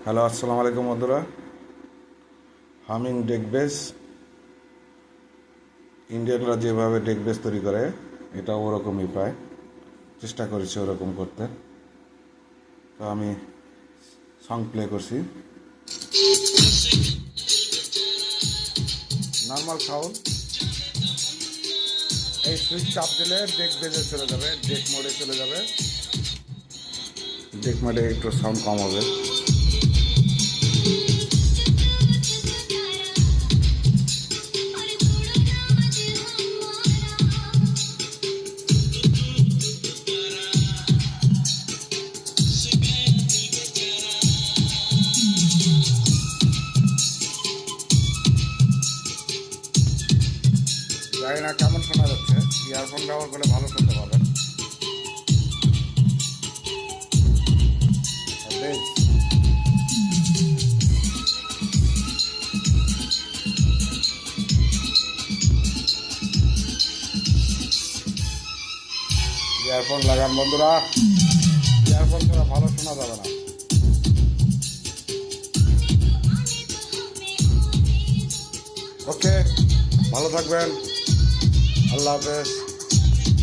Hello, আসসালামু আলাইকুম বন্ধুরা। হামিং ডেক বেস, ইন্ডিয়ানরা যেভাবে ডেক বেস তৈরি করে এটা ওরকমই প্রায় চেষ্টা করেছি ওরকম করতে। তো আমি সং প্লে করছি, নর্মাল সাউন্ড। এই সুইচ চাপ দিলে ডেক বেজে চলে যাবে, ডেক মোডে চলে যাবে। ডেক মোডে একটু সাউন্ড কম হবে। জানি না কেমন শোনা যাচ্ছে, ইয়ারফোন ব্যবহার করলে ভালো শুনতে পাবেন। বেশ, ইয়ারফোন লাগান বন্ধুরা, ইয়ারফোন ছাড়া ভালো শোনা যাবে না। ওকে, ভালো থাকবেন, আল্লাহ হাফেজ।